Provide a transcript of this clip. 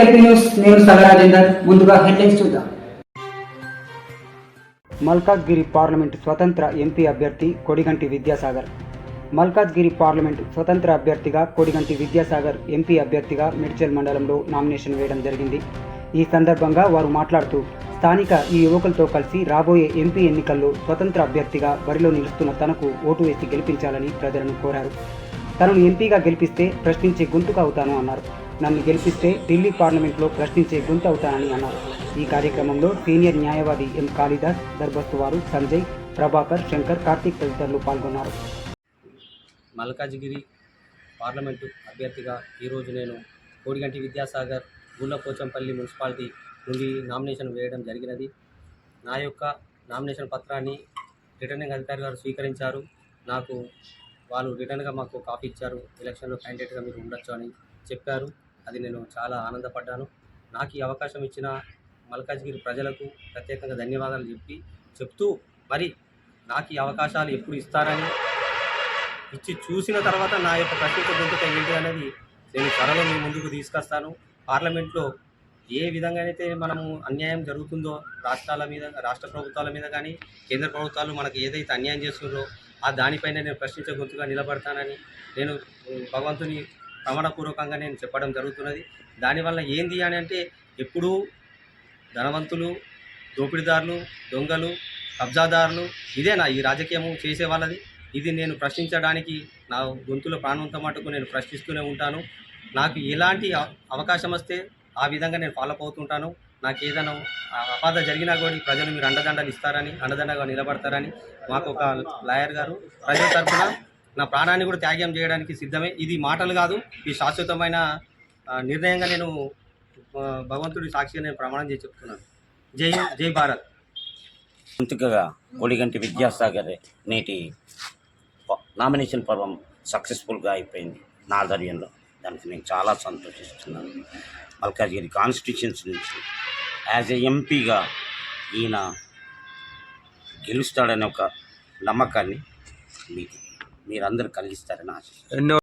LP news నేను సగరాజేందర్. ముందుగా headlines చూద్దాం. మల్కాజ్గిరి పార్లమెంట్ స్వతంత్ర ఎంపీ అభ్యర్థి కొడిగంటి విద్యాసాగర్. మల్కాజ్గిరి పార్లమెంట్ స్వతంత్ర అభ్యర్థిగా కొడిగంటి విద్యాసాగర్ ఎంపీ అభ్యర్థిగా మేడ్చల్ మండలంలో నామినేషన్ వేయడం జరిగింది. ఈ సందర్భంగా వారు మాట్లాడుతూ స్థానిక ఈ యువకులతో కలిసి రాబోయే ఎంపీ ఎన్నికల్లో స్వతంత్ర అభ్యర్థిగా బరిలో నిలుస్తున్న తనకు ఓటు వేసి గెలిపించాలని ప్రజలను కోరారు. తనను ఎంపీగా గెలిపిస్తే ప్రశ్నించే గొంతుగా అవుతాను అన్నారు. నన్ను గెలిపిస్తే ఢిల్లీ పార్లమెంట్లో ప్రశ్నించే గొంతు అవుతానని అన్నారు. ఈ కార్యక్రమంలో సీనియర్ న్యాయవాది ఎం కాళిదాస్, దర్బస్తువారు సంజయ్, ప్రభాకర్, శంకర్, కార్తీక్ తదితరులు పాల్గొన్నారు. మల్కాజ్గిరి పార్లమెంటు అభ్యర్థిగా ఈరోజు నేను కోడిగంటి విద్యాసాగర్ గుళ్ళపోచంపల్లి మున్సిపాలిటీ నుండి నామినేషన్ వేయడం జరిగినది. నా యొక్క నామినేషన్ పత్రాన్ని రిటర్నింగ్ అధికారి గారు స్వీకరించారు. నాకు వాళ్ళు రిటర్న్గా మాకు కాపీ ఇచ్చారు. ఎలక్షన్లో క్యాండిడేట్గా మీరు ఉండొచ్చు అని చెప్పారు. అది నేను చాలా ఆనందపడ్డాను. నాకు ఈ అవకాశం ఇచ్చిన మల్కాజ్గిరి ప్రజలకు ప్రత్యేకంగా ధన్యవాదాలు చెప్తూ మరి నాకు ఈ అవకాశాలు ఎప్పుడు ఇస్తారని ఇచ్చి చూసిన తర్వాత నా యొక్క ప్రత్యేక గొంతుక ఏంటి అనేది నేను త్వరలో మీ ముందుకు తీసుకొస్తాను. పార్లమెంట్లో ఏ విధంగా అయితే మనము అన్యాయం జరుగుతుందో రాష్ట్ర ప్రభుత్వాల మీద కానీ కేంద్ర ప్రభుత్వాలు మనకు ఏదైతే అన్యాయం చేస్తుందో ఆ దానిపైన నేను ప్రశ్నించే గొంతుగా నిలబడతానని నేను భగవంతుని ప్రమాణపూర్వకంగా నేను చెప్పడం జరుగుతున్నది. దానివల్ల ఏంది అని అంటే ఎప్పుడూ ధనవంతులు, దోపిడీదారులు, దొంగలు, కబ్జాదారులు ఇదేనా ఈ రాజకీయము చేసే వాళ్ళది? ఇది నేను ప్రశ్నించడానికి నా గొంతులో ప్రాణంత మటుకు నేను ప్రశ్నిస్తూనే ఉంటాను. నాకు ఎలాంటి అవకాశం వస్తే ఆ విధంగా నేను ఫాలో అవుతుంటాను. నాకు ఏదైనా అపాధ జరిగినా కూడా ప్రజలు మీరు అండదండలు ఇస్తారని, అండదండగా నిలబడతారని మాకు ఒక లాయర్ గారు ప్రజల తరఫున నా ప్రాణాన్ని కూడా త్యాగం చేయడానికి సిద్ధమే. ఇది మాటలు కాదు, ఈ శాశ్వతమైన నిర్ణయంగా నేను భగవంతుడి సాక్షిగా నేను ప్రమాణం చేసి చెప్తున్నాను. జై భారత్. ముందుగా కొడిగంటి విద్యాసాగర్ నేటి నామినేషన్ పర్వం సక్సెస్ఫుల్గా అయిపోయింది నా ఆధ్వర్యంలో. దానికి నేను చాలా సంతోషిస్తున్నాను. మల్కాజ్గిరి కాన్స్టిట్యూషన్స్ నుంచి యాజ్ ఎ ఎంపీగా ఈయన గెలుస్తాడనే ఒక నమ్మకాన్ని మీరందరూ కలిగిస్తారని ఆశిస్తున్నాను.